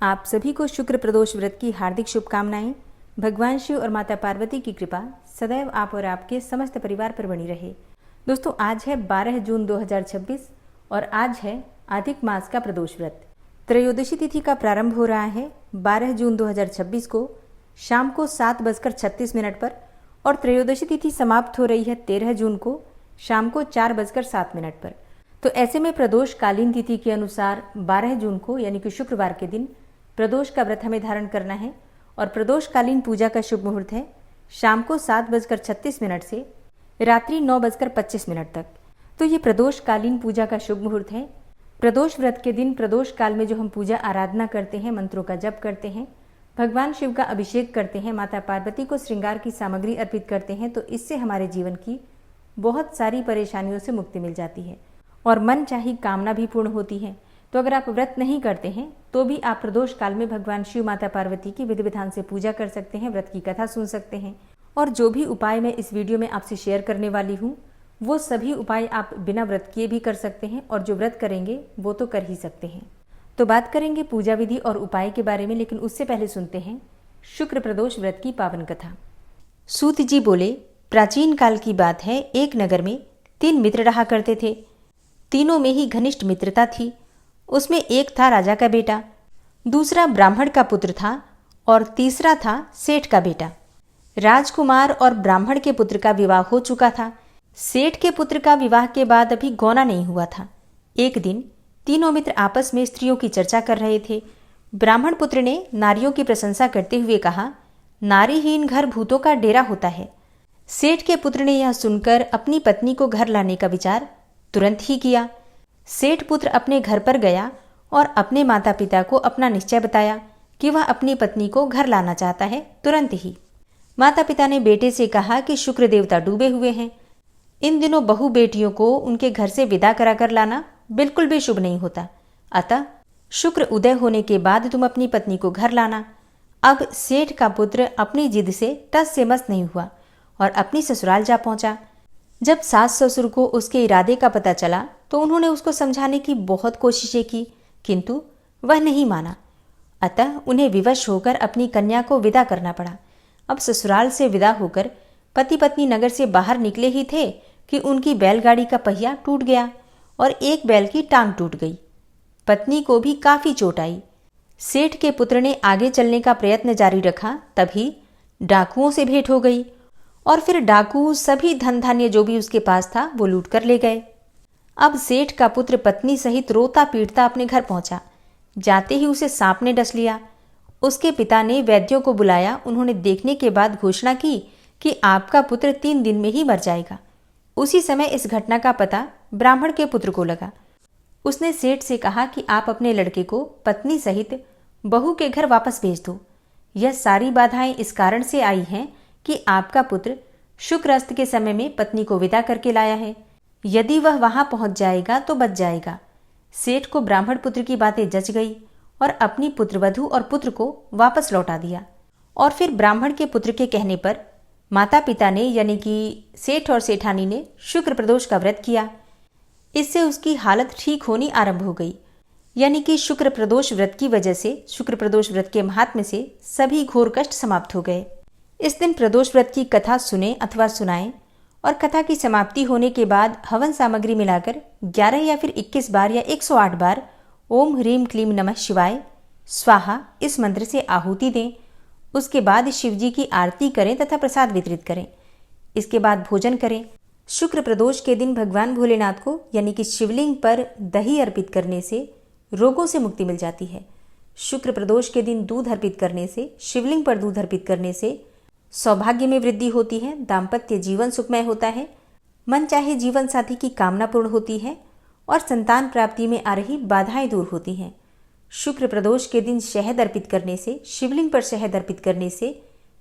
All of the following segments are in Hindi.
आप सभी को शुक्र प्रदोष व्रत की हार्दिक शुभकामनाएं। भगवान शिव और माता पार्वती की कृपा सदैव आप और आपके समस्त परिवार पर बनी रहे। दोस्तों, आज है 12 जून 2026 और आज है अधिक मास का प्रदोष व्रत। त्रयोदशी तिथि का प्रारंभ हो रहा है 12 जून 2026 को शाम को 7:36 पर और त्रयोदशी तिथि समाप्त हो रही है 13 जून को शाम को 4:07 पर। तो ऐसे में प्रदोष कालीन तिथि के अनुसार 12 जून को यानी कि शुक्रवार के दिन प्रदोष का व्रत हमें धारण करना है और प्रदोष कालीन पूजा का शुभ मुहूर्त है शाम को 7:36 से रात्रि 9:25 तक। तो ये प्रदोष कालीन पूजा का शुभ मुहूर्त है। प्रदोष व्रत के दिन प्रदोष काल में जो हम पूजा आराधना करते हैं, मंत्रों का जप करते हैं, भगवान शिव का अभिषेक करते हैं, माता पार्वती को श्रृंगार की सामग्री अर्पित करते हैं, तो इससे हमारे जीवन की बहुत सारी परेशानियों से मुक्ति मिल जाती है और मन चाही कामना भी पूर्ण होती है। तो अगर आप व्रत नहीं करते हैं तो भी आप प्रदोष काल में भगवान शिव माता पार्वती की विधि विधान से पूजा कर सकते हैं, व्रत की कथा सुन सकते हैं और जो भी उपाय मैं इस वीडियो में आपसे शेयर करने वाली हूँ वो सभी उपाय आप बिना व्रत किए भी कर सकते हैं और जो व्रत करेंगे वो तो कर ही सकते हैं। तो बात करेंगे पूजा विधि और उपाय के बारे में, लेकिन उससे पहले सुनते हैं शुक्र प्रदोष व्रत की पावन कथा। सूत जी बोले, प्राचीन काल की बात है, एक नगर में 3 मित्र रहा करते थे। तीनों में ही घनिष्ठ मित्रता थी। उसमें एक था राजा का बेटा, दूसरा ब्राह्मण का पुत्र था और तीसरा था सेठ का बेटा। राजकुमार और ब्राह्मण के पुत्र का विवाह हो चुका था। सेठ के पुत्र का विवाह के बाद अभी गौना नहीं हुआ था। एक दिन तीनों मित्र आपस में स्त्रियों की चर्चा कर रहे थे। ब्राह्मण पुत्र ने नारियों की प्रशंसा करते हुए कहा, नारीहीन घर भूतों का डेरा होता है। सेठ के पुत्र ने यह सुनकर अपनी पत्नी को घर लाने का विचार तुरंत ही किया। सेठ पुत्र अपने घर पर गया और अपने माता पिता को अपना निश्चय बताया कि वह अपनी पत्नी को घर लाना चाहता है तुरंत ही। माता पिता ने बेटे से कहा कि शुक्र देवता डूबे हुए हैं, इन दिनों बहू बेटियों को उनके घर से विदा करा कर लाना बिल्कुल भी शुभ नहीं होता, अतः शुक्र उदय होने के बाद तुम अपनी पत्नी को घर लाना। अब सेठ का पुत्र अपनी जिद से टस से मस नहीं हुआ और अपनी ससुराल जा पहुंचा। जब सास ससुर को उसके इरादे का पता चला तो उन्होंने उसको समझाने की बहुत कोशिशें की, किंतु वह नहीं माना। अतः उन्हें विवश होकर अपनी कन्या को विदा करना पड़ा। अब ससुराल से विदा होकर पति पत्नी नगर से बाहर निकले ही थे कि उनकी बैलगाड़ी का पहिया टूट गया और एक बैल की टांग टूट गई। पत्नी को भी काफी चोट आई। सेठ के पुत्र ने आगे चलने का प्रयत्न जारी रखा, तभी डाकुओं से भेंट हो गई और फिर डाकू सभी धन धान्य जो भी उसके पास था वो लूट कर ले गए। अब सेठ का पुत्र पत्नी सहित रोता पीटता अपने घर पहुंचा। जाते ही उसे सांप ने डस लिया। उसके पिता ने वैद्यों को बुलाया। उन्होंने देखने के बाद घोषणा की कि आपका पुत्र 3 दिन में ही मर जाएगा। उसी समय इस घटना का पता ब्राह्मण के पुत्र को लगा। उसने सेठ से कहा कि आप अपने लड़के को पत्नी सहित बहू के घर वापस भेज दो। यह सारी बाधाएं इस कारण से आई हैं कि आपका पुत्र शुक्र अस्त के समय में पत्नी को विदा करके लाया है। यदि वह वहां पहुंच जाएगा तो बच जाएगा। सेठ को ब्राह्मण पुत्र की बातें जच गई और अपनी पुत्रवधू और पुत्र को वापस लौटा दिया। और फिर ब्राह्मण के पुत्र के कहने पर माता पिता ने यानी कि सेठ और सेठानी ने शुक्र प्रदोष का व्रत किया। इससे उसकी हालत ठीक होनी आरंभ हो गई। यानी कि शुक्र प्रदोष व्रत की वजह से, शुक्र प्रदोष व्रत के महात्म्य से सभी घोर कष्ट समाप्त हो गए। इस दिन प्रदोष व्रत की कथा सुने अथवा सुनाएं और कथा की समाप्ति होने के बाद हवन सामग्री मिलाकर 11 या फिर 21 बार या 108 बार ओम ह्रीम क्लीम नमः शिवाय स्वाहा इस मंत्र से आहुति दें। उसके बाद शिव जी की आरती करें तथा प्रसाद वितरित करें। इसके बाद भोजन करें। शुक्र प्रदोष के दिन भगवान भोलेनाथ को यानी कि शिवलिंग पर दही अर्पित करने से रोगों से मुक्ति मिल जाती है। शुक्र प्रदोष के दिन दूध अर्पित करने से, शिवलिंग पर दूध अर्पित करने से सौभाग्य में वृद्धि होती है, दाम्पत्य जीवन सुखमय होता है, मन चाहे जीवन साथी की कामना पूर्ण होती है और संतान प्राप्ति में आ रही बाधाएं दूर होती हैं। शुक्र प्रदोष के दिन शहद अर्पित करने से, शिवलिंग पर शहद अर्पित करने से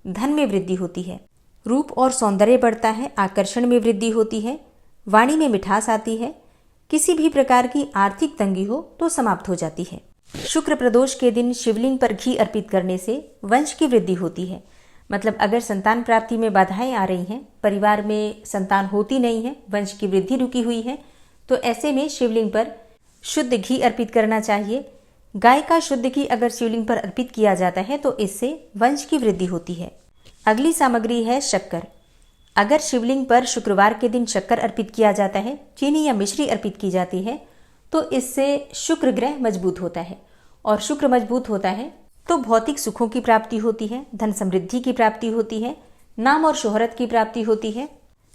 धन में वृद्धि होती है, रूप और सौंदर्य बढ़ता है, आकर्षण में वृद्धि होती है, वाणी में मिठास आती है, किसी भी प्रकार की आर्थिक तंगी हो तो समाप्त हो जाती है। शुक्र प्रदोष के दिन शिवलिंग पर घी अर्पित करने से वंश की वृद्धि होती है। मतलब अगर संतान प्राप्ति में बाधाएं आ रही हैं, परिवार में संतान होती नहीं है, वंश की वृद्धि रुकी हुई है, तो ऐसे में शिवलिंग पर शुद्ध घी अर्पित करना चाहिए। गाय का शुद्ध घी अगर शिवलिंग पर अर्पित किया जाता है तो इससे वंश की वृद्धि होती है। अगली सामग्री है शक्कर। अगर शिवलिंग पर शुक्रवार के दिन शक्कर अर्पित किया जाता है, चीनी या मिश्री अर्पित की जाती है, तो इससे शुक्र ग्रह मजबूत होता है, और शुक्र मजबूत होता है तो भौतिक सुखों की प्राप्ति होती है, धन समृद्धि की प्राप्ति होती है, नाम और शोहरत की प्राप्ति होती है,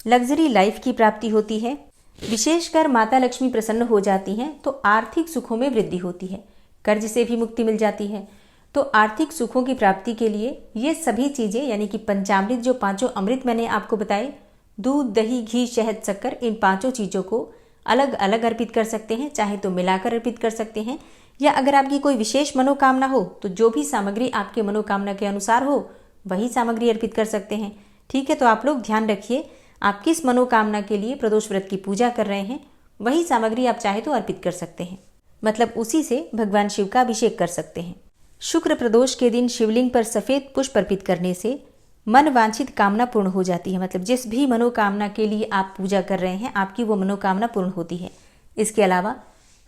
लग्जरी लाइफ की प्राप्ति होती है। विशेषकर माता लक्ष्मी प्रसन्न हो जाती हैं तो आर्थिक सुखों में वृद्धि होती है, कर्ज से भी मुक्ति मिल जाती है। तो आर्थिक सुखों की प्राप्ति के लिए ये सभी चीजें यानी कि पंचामृत, जो 5 अमृत मैंने आपको बताए, दूध, दही, घी, शहद, शक्कर, इन 5 चीजों को अलग अलग अर्पित कर सकते हैं, चाहे तो मिलाकर अर्पित कर सकते हैं, या अगर आपकी कोई विशेष मनोकामना हो तो जो भी सामग्री आपके मनोकामना के अनुसार हो वही सामग्री अर्पित कर सकते हैं। ठीक है, तो आप लोग ध्यान रखिए, आप किस मनोकामना के लिए प्रदोष व्रत की पूजा कर रहे हैं वही सामग्री आप चाहे तो अर्पित कर सकते हैं, मतलब उसी से भगवान शिव का अभिषेक कर सकते हैं। शुक्र प्रदोष के दिन शिवलिंग पर सफेद पुष्प अर्पित करने से मन वांछित कामना पूर्ण हो जाती है, मतलब जिस भी मनोकामना के लिए आप पूजा कर रहे हैं आपकी वो मनोकामना पूर्ण होती है। इसके अलावा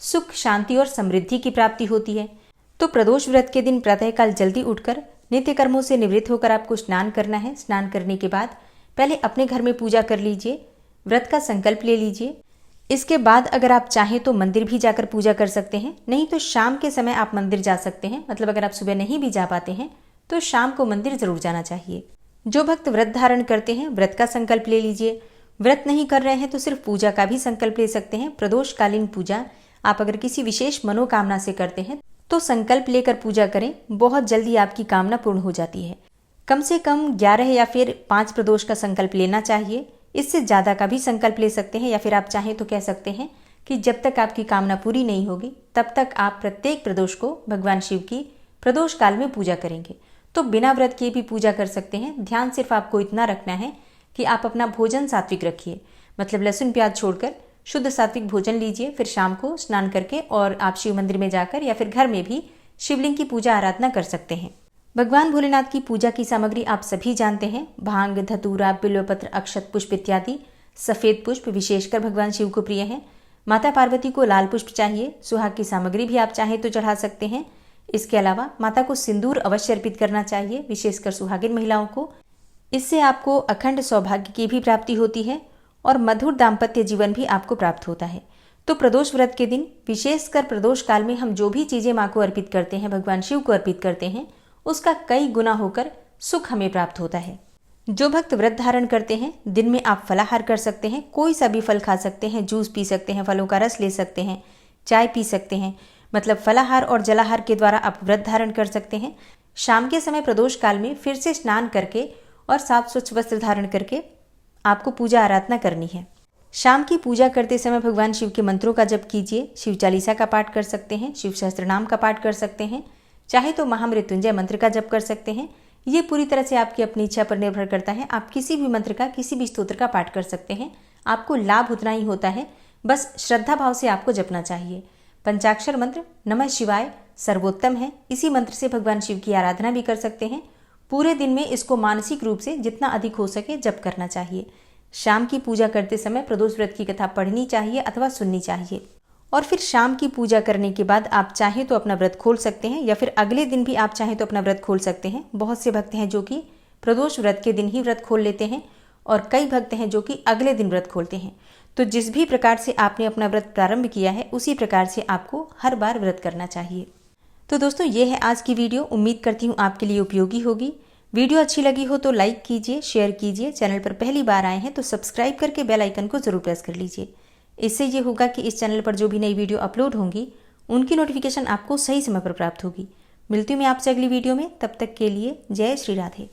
सुख, शांति और समृद्धि की प्राप्ति होती है। तो प्रदोष व्रत के दिन प्रातःकाल जल्दी उठकर नित्य कर्मों से निवृत्त होकर आपको स्नान करना है। स्नान करने के बाद पहले अपने घर में पूजा कर लीजिए, व्रत का संकल्प ले लीजिए। इसके बाद अगर आप चाहें तो मंदिर भी जाकर पूजा कर सकते हैं, नहीं तो शाम के समय आप मंदिर जा सकते हैं, मतलब अगर आप सुबह नहीं भी जा पाते हैं तो शाम को मंदिर जरूर जाना चाहिए। जो भक्त व्रत धारण करते हैं व्रत का संकल्प ले लीजिए। व्रत नहीं कर रहे हैं तो सिर्फ पूजा का भी संकल्प ले सकते हैं। प्रदोषकालीन पूजा आप अगर किसी विशेष मनोकामना से करते हैं तो संकल्प लेकर पूजा करें, बहुत जल्दी आपकी कामना पूर्ण हो जाती है। कम से कम 11 या फिर 5 प्रदोष का संकल्प लेना चाहिए। इससे ज़्यादा का भी संकल्प ले सकते हैं, या फिर आप चाहें तो कह सकते हैं कि जब तक आपकी कामना पूरी नहीं होगी तब तक आप प्रत्येक प्रदोष को भगवान शिव की प्रदोष काल में पूजा करेंगे। तो बिना व्रत किए भी पूजा कर सकते हैं। ध्यान सिर्फ आपको इतना रखना है कि आप अपना भोजन सात्विक रखिए, मतलब लहसुन प्याज छोड़कर शुद्ध सात्विक भोजन लीजिए। फिर शाम को स्नान करके और आप शिव मंदिर में जाकर या फिर घर में भी शिवलिंग की पूजा आराधना कर सकते हैं। भगवान भोलेनाथ की पूजा की सामग्री आप सभी जानते हैं, भांग, धतूरा, बिल्वपत्र, अक्षत पुष्प इत्यादि। सफेद पुष्प विशेषकर भगवान शिव को प्रिय है। माता पार्वती को लाल पुष्प चाहिए। सुहाग की सामग्री भी आप चाहें तो चढ़ा सकते हैं। इसके अलावा माता को सिंदूर अवश्य अर्पित करना चाहिए, विशेषकर सुहागिन महिलाओं को। इससे आपको अखंड सौभाग्य की भी प्राप्ति होती है और मधुर दाम्पत्य जीवन भी आपको प्राप्त होता है। तो प्रदोष व्रत के दिन विशेषकर प्रदोष काल में हम जो भी चीजें माँ को अर्पित करते हैं, भगवान शिव को अर्पित करते हैं, उसका कई गुना होकर सुख हमें प्राप्त होता है। जो भक्त व्रत धारण करते हैं दिन में आप फलाहार कर सकते हैं, कोई सा भी फल खा सकते हैं, जूस पी सकते हैं, फलों का रस ले सकते हैं, चाय पी सकते हैं, मतलब फलाहार और जलाहार के द्वारा आप व्रत धारण कर सकते हैं। शाम के समय प्रदोष काल में फिर से स्नान करके और साफ स्वच्छ वस्त्र धारण करके आपको पूजा आराधना करनी है। शाम की पूजा करते समय भगवान शिव के मंत्रों का जप कीजिए। शिव चालीसा का पाठ कर सकते हैं, शिव सहस्त्रनाम का पाठ कर सकते हैं, चाहे तो महामृत्युंजय मंत्र का जप कर सकते हैं। ये पूरी तरह से आपकी अपनी इच्छा पर निर्भर करता है। आप किसी भी मंत्र का, किसी भी स्तोत्र का पाठ कर सकते हैं, आपको लाभ उतना ही होता है। बस श्रद्धा भाव से आपको जपना चाहिए। पंचाक्षर मंत्र नमः शिवाय सर्वोत्तम है, इसी मंत्र से भगवान शिव की आराधना भी कर सकते हैं। पूरे दिन में इसको मानसिक रूप से जितना अधिक हो सके जप करना चाहिए। शाम की पूजा करते समय प्रदोष व्रत की कथा पढ़नी चाहिए अथवा सुननी चाहिए। और फिर शाम की पूजा करने के बाद आप चाहें तो अपना व्रत खोल सकते हैं, या फिर अगले दिन भी आप चाहें तो अपना व्रत खोल सकते हैं। बहुत से भक्त हैं जो कि प्रदोष व्रत के दिन ही व्रत खोल लेते हैं, और कई भक्त हैं जो कि अगले दिन व्रत खोलते हैं। तो जिस भी प्रकार से आपने अपना व्रत प्रारंभ किया है उसी प्रकार से आपको हर बार व्रत करना चाहिए। तो दोस्तों, ये है आज की वीडियो। उम्मीद करती हूँ आपके लिए उपयोगी होगी। वीडियो अच्छी लगी हो तो लाइक कीजिए, शेयर कीजिए। चैनल पर पहली बार आए हैं तो सब्सक्राइब करके बेल आइकन को जरूर प्रेस कर लीजिए। इससे ये होगा कि इस चैनल पर जो भी नई वीडियो अपलोड होंगी उनकी नोटिफिकेशन आपको सही समय पर प्राप्त होगी। मिलती हूँ मैं आपसे अगली वीडियो में, तब तक के लिए जय श्री राधे।